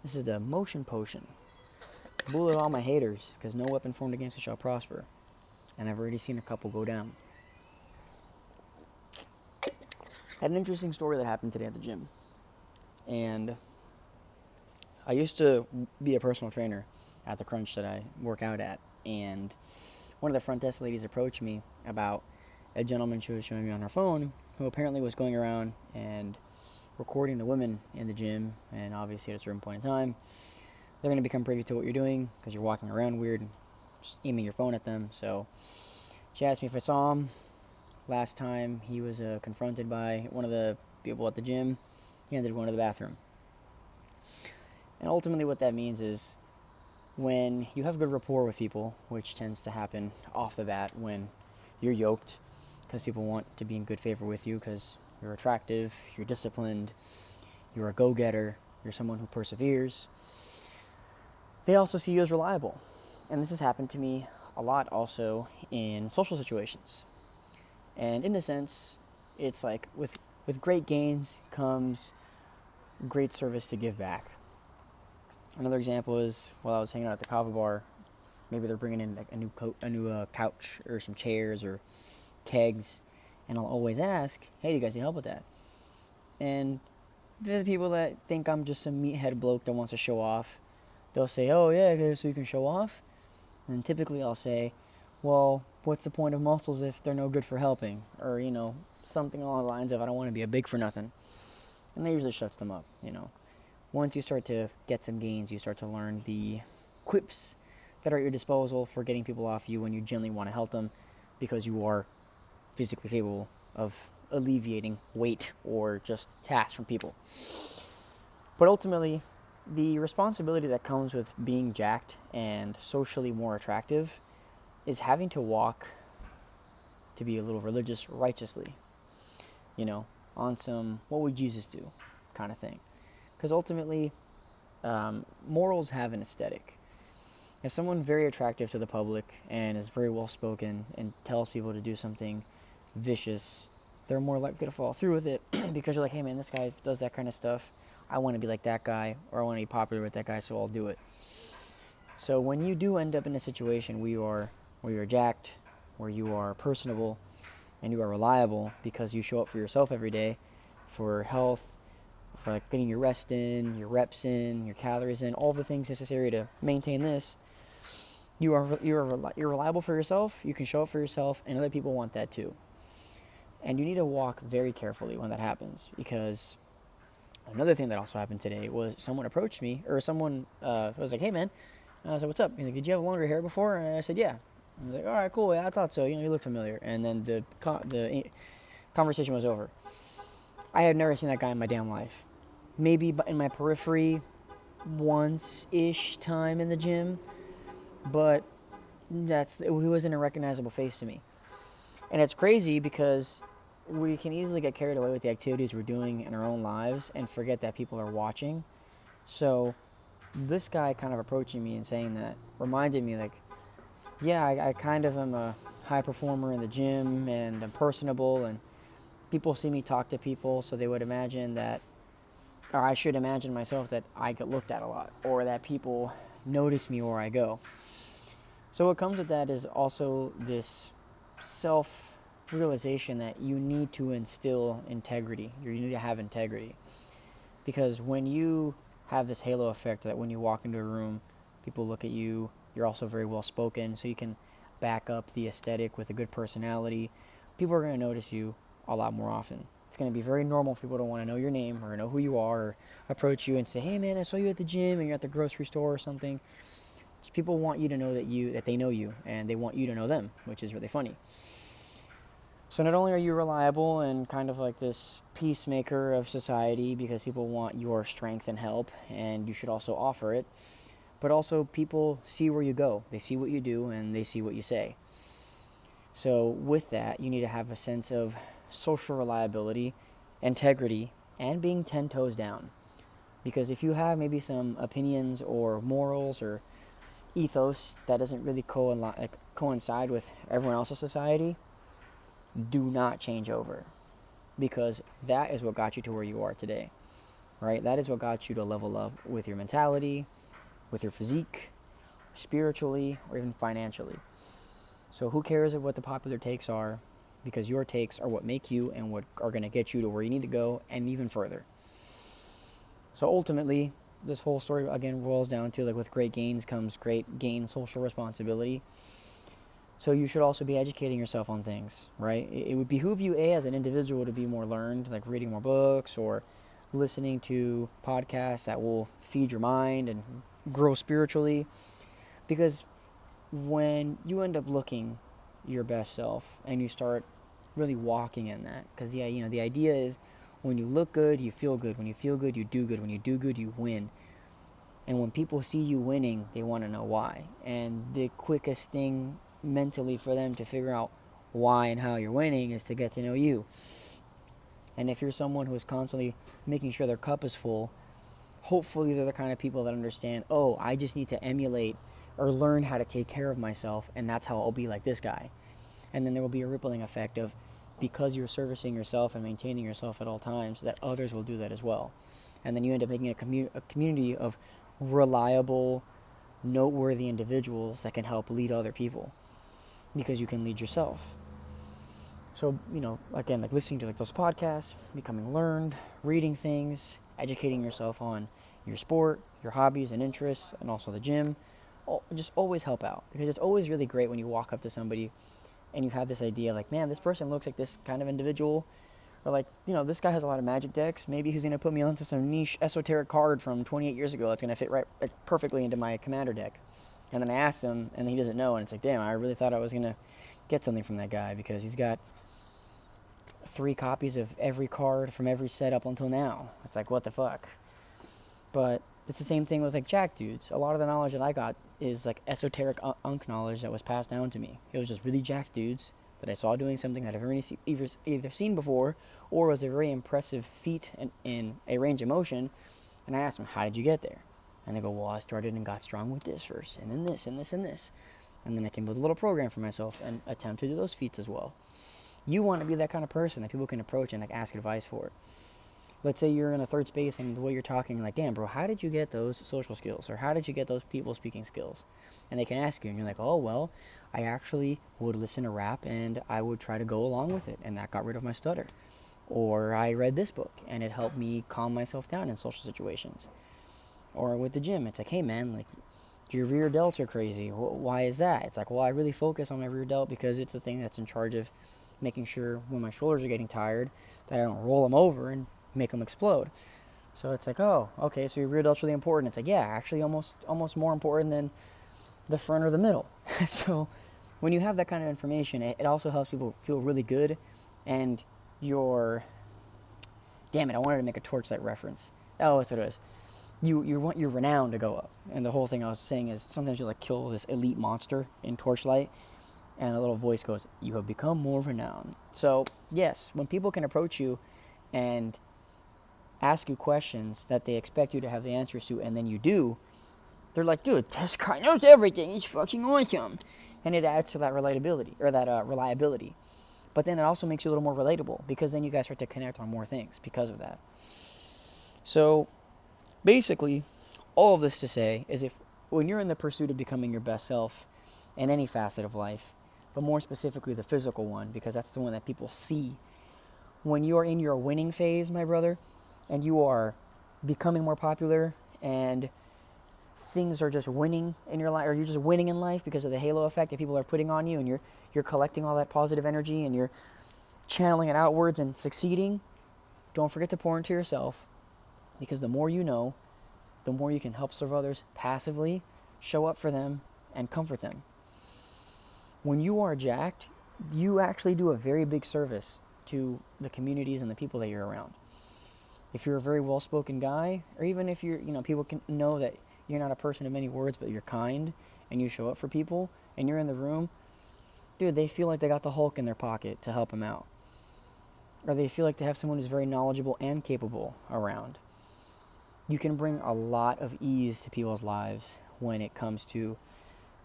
This is the motion potion. Bullet all my haters, because no weapon formed against you shall prosper. And I've already seen a couple go down. I had an interesting story that happened today at the gym. And I used to be a personal trainer at the Crunch that I work out at. And one of the front desk ladies approached me about a gentleman she was showing me on her phone who apparently was going around and recording the women in the gym. And obviously at a certain point in time, they're going to become privy to what you're doing because you're walking around weird and just aiming your phone at them. So she asked me if I saw him. Last time he was confronted by one of the people at the gym, he ended up going to the bathroom. And ultimately what that means is when you have good rapport with people, which tends to happen off the bat when you're yoked, because people want to be in good favor with you because you're attractive, you're disciplined, you're a go-getter, you're someone who perseveres, they also see you as reliable. And this has happened to me a lot also in social situations. And in a sense, it's like with great gains comes great service to give back. Another example is while I was hanging out at the kava bar, maybe they're bringing in like a new couch or some chairs or kegs, and I'll always ask, "Hey, do you guys need help with that?" And they're the people that think I'm just some meathead bloke that wants to show off. They'll say, "Oh yeah, so you can show off," and typically I'll say, "Well, what's the point of muscles if they're no good for helping?" Or, something along the lines of, "I don't want to be a big for nothing." And that usually shuts them up, Once you start to get some gains, you start to learn the quips that are at your disposal for getting people off you when you genuinely want to help them because you are physically capable of alleviating weight or just tasks from people. But ultimately, the responsibility that comes with being jacked and socially more attractive is having to walk, to be a little religious, righteously, on some what would Jesus do kind of thing. Because ultimately, morals have an aesthetic. If someone very attractive to the public and is very well spoken and tells people to do something vicious, they're more likely to follow through with it because you're like, "Hey man, this guy does that kind of stuff. I want to be like that guy, or I want to be popular with that guy, so I'll do it." So when you do end up in a situation where you're jacked, where you are personable, and you are reliable because you show up for yourself every day, for health, for like getting your rest in, your reps in, your calories in, all the things necessary to maintain this, you're reliable for yourself. You can show up for yourself, and other people want that too. And you need to walk very carefully when that happens, because another thing that also happened today was someone approached me, or someone was like, "Hey man," and I was like, "What's up?" He's like, "Did you have longer hair before?" And I said, "Yeah." I was like, "All right, cool. Yeah, I thought so. You look familiar." And then the conversation was over. I had never seen that guy in my damn life. Maybe in my periphery once-ish time in the gym, but he wasn't a recognizable face to me. And it's crazy because we can easily get carried away with the activities we're doing in our own lives and forget that people are watching. So this guy kind of approaching me and saying that reminded me, like, yeah, I kind of am a high performer in the gym, and I'm personable, and people see me talk to people, so they would imagine that, or I should imagine myself that I get looked at a lot, or that people notice me where I go. So what comes with that is also this self-realization that you need to instill integrity. You need to have integrity. Because when you have this halo effect that when you walk into a room, people look at you, you're also very well spoken, so you can back up the aesthetic with a good personality, people are going to notice you a lot more often. It's going to be very normal for people to want to know your name or know who you are, or approach you and say, "Hey man, I saw you at the gym," and you're at the grocery store or something. People want you to know that they know you, and they want you to know them, which is really funny. So not only are you reliable and kind of like this peacemaker of society because people want your strength and help, and you should also offer it, but also people see where you go. They see what you do, and they see what you say. So with that, you need to have a sense of social reliability, integrity, and being 10 toes down. Because if you have maybe some opinions or morals or ethos that doesn't really coincide with everyone else's society, do not change over, because that is what got you to where you are today. right? That is what got you to level up with your mentality, with your physique, spiritually, or even financially. So who cares what the popular takes are, because your takes are what make you and what are going to get you to where you need to go and even further. So ultimately, this whole story again boils down to, like, with great gains comes great gain social responsibility. So you should also be educating yourself on things, right? It would behoove you, as an individual, to be more learned, like reading more books or listening to podcasts that will feed your mind and grow spiritually. Because when you end up looking your best self and you start really walking in that, because the idea is, when you look good, you feel good. When you feel good, you do good. When you do good, you win. And when people see you winning, they want to know why. And the quickest thing mentally for them to figure out why and how you're winning is to get to know you. And if you're someone who is constantly making sure their cup is full, hopefully they're the kind of people that understand, oh, I just need to emulate or learn how to take care of myself, and that's how I'll be like this guy. And then there will be a rippling effect of, because you're servicing yourself and maintaining yourself at all times, that others will do that as well. And then you end up making a community of reliable, noteworthy individuals that can help lead other people, because you can lead yourself. So, again, like listening to like those podcasts, becoming learned, reading things, educating yourself on your sport, your hobbies and interests, and also the gym, just always help out. Because it's always really great when you walk up to somebody and you have this idea like, man, this person looks like this kind of individual. Or like, this guy has a lot of magic decks. Maybe he's going to put me onto some niche esoteric card from 28 years ago that's going to fit right perfectly into my commander deck. And then I asked him, and he doesn't know. And it's like, damn, I really thought I was going to get something from that guy, because he's got 3 copies of every card from every set up until now. It's like, what the fuck? But it's the same thing with like jack dudes. A lot of the knowledge that I got is like esoteric unk knowledge that was passed down to me. It was just really jack dudes that I saw doing something that I've either seen before, or was a very impressive feat in a range of motion. And I asked them, how did you get there? And they go, well, I started and got strong with this first, and then this, and this, and this. And then I came with a little program for myself and attempt to do those feats as well. You want to be that kind of person that people can approach and like ask advice for. Let's say you're in a third space and the way you're talking, like, damn, bro, how did you get those social skills? Or how did you get those people speaking skills? And they can ask you, and you're like, oh, well, I actually would listen to rap and I would try to go along with it, and that got rid of my stutter. Or I read this book and it helped me calm myself down in social situations. Or with the gym, it's like, hey, man, like, your rear delts are crazy. Why is that? It's like, well, I really focus on my rear delt because it's the thing that's in charge of making sure when my shoulders are getting tired that I don't roll them over and make them explode. So it's like, oh, okay, so your rear delt's really important. It's like, yeah, actually almost more important than the front or the middle. So when you have that kind of information, it also helps people feel really good. And damn it, I wanted to make a Torchlight reference. Oh, that's what it is. You want your renown to go up. And the whole thing I was saying is, sometimes you like kill this elite monster in Torchlight, and a little voice goes, you have become more renowned. So yes, when people can approach you and ask you questions that they expect you to have the answers to, and then you do, they're like, dude, this guy knows everything. He's fucking awesome. And it adds to that reliability. But then it also makes you a little more relatable, because then you guys start to connect on more things because of that. So basically, all of this to say is, when you're in the pursuit of becoming your best self in any facet of life, but more specifically the physical one, because that's the one that people see, when you are in your winning phase, my brother, and you are becoming more popular, and things are just winning in your life, or you're just winning in life because of the halo effect that people are putting on you, and you're collecting all that positive energy and you're channeling it outwards and succeeding, don't forget to pour into yourself, because the more you know, the more you can help serve others passively, show up for them, and comfort them. When you are jacked, you actually do a very big service to the communities and the people that you're around. If you're a very well-spoken guy, or even if people can know that you're not a person of many words, but you're kind, and you show up for people, and you're in the room, dude, they feel like they got the Hulk in their pocket to help them out. Or they feel like they have someone who's very knowledgeable and capable around. You can bring a lot of ease to people's lives when it comes to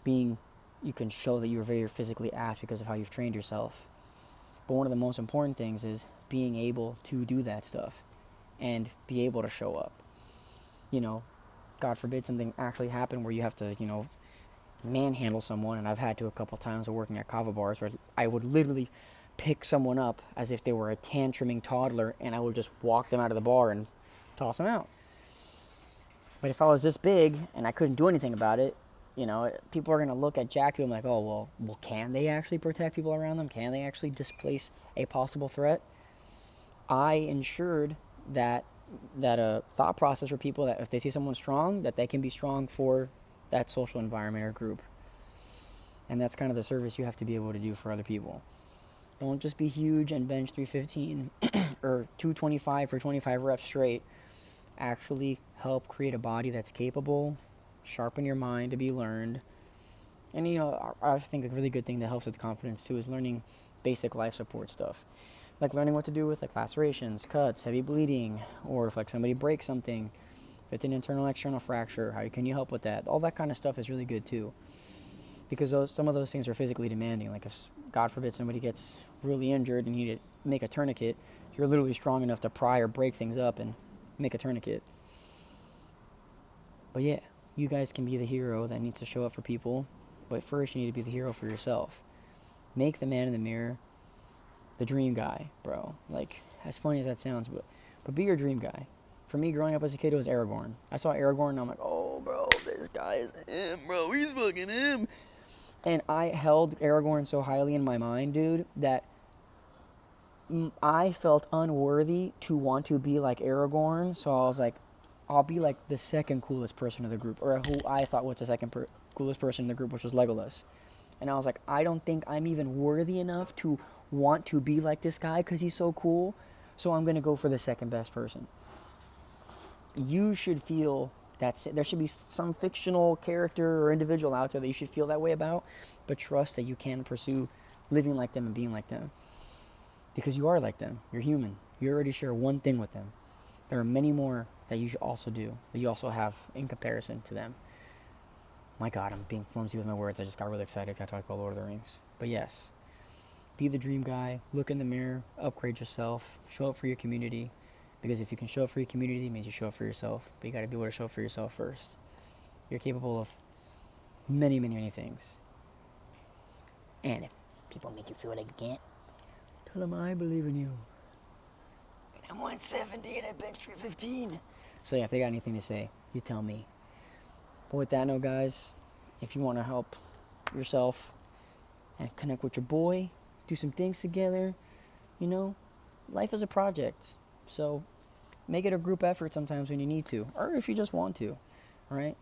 you can show that you're very physically apt because of how you've trained yourself. But one of the most important things is being able to do that stuff and be able to show up. You know, God forbid something actually happen where you have to, manhandle someone, and I've had to a couple times of working at kava bars where I would literally pick someone up as if they were a tantruming toddler, and I would just walk them out of the bar and toss them out. But if I was this big and I couldn't do anything about it, people are going to look at Jackie and like, oh, well, can they actually protect people around them? Can they actually displace a possible threat? I ensured that a thought process for people that if they see someone strong, that they can be strong for that social environment or group. And that's kind of the service you have to be able to do for other people. Don't just be huge and bench 315 or 225 for 25 reps straight. Actually help create a body that's capable, sharpen your mind to be learned. And I think a really good thing that helps with confidence too is learning basic life support stuff. Like learning what to do with like lacerations, cuts, heavy bleeding, or if like somebody breaks something, if it's an internal external fracture, how can you help with that? All that kind of stuff is really good too. Because some of those things are physically demanding. Like if, God forbid, somebody gets really injured and you need to make a tourniquet, you're literally strong enough to pry or break things up and make a tourniquet. But yeah, you guys can be the hero that needs to show up for people. But first, you need to be the hero for yourself. Make the man in the mirror the dream guy, bro. Like, as funny as that sounds, but be your dream guy. For me, growing up as a kid, it was Aragorn. I saw Aragorn, and I'm like, oh, bro, this guy is him, bro. He's fucking him. And I held Aragorn so highly in my mind, dude, that I felt unworthy to want to be like Aragorn. So I was like, I'll be like the second coolest person in the group, or who I thought was the second coolest person in the group, which was Legolas. And I was like, I don't think I'm even worthy enough to want to be like this guy because he's so cool. So I'm going to go for the second best person. You should feel that there should be some fictional character or individual out there that you should feel that way about, but trust that you can pursue living like them and being like them. Because you are like them. You're human. You already share one thing with them. There are many more that you also do, that you also have in comparison to them. My God, I'm being flimsy with my words. I just got really excited. I talked about Lord of the Rings. But yes, be the dream guy. Look in the mirror. Upgrade yourself. Show up for your community. Because if you can show up for your community, it means you show up for yourself. But you got to be able to show up for yourself first. You're capable of many, many, many things. And if people make you feel like you can't, tell them I believe in you. And I'm 170 and I bench 315. So yeah, if they got anything to say, you tell me. But with that note, guys, if you want to help yourself and connect with your boy, do some things together, life is a project. So make it a group effort sometimes when you need to, or if you just want to, all right?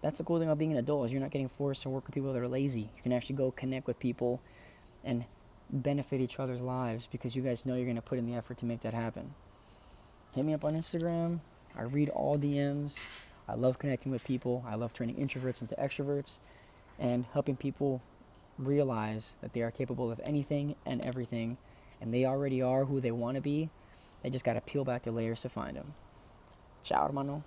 That's the cool thing about being an adult is you're not getting forced to work with people that are lazy. You can actually go connect with people and benefit each other's lives because you guys know you're going to put in the effort to make that happen. Hit me up on Instagram. I read all DMs. I love connecting with people. I love turning introverts into extroverts and helping people realize that they are capable of anything and everything, and they already are who they want to be. They just got to peel back the layers to find them. Ciao, hermano.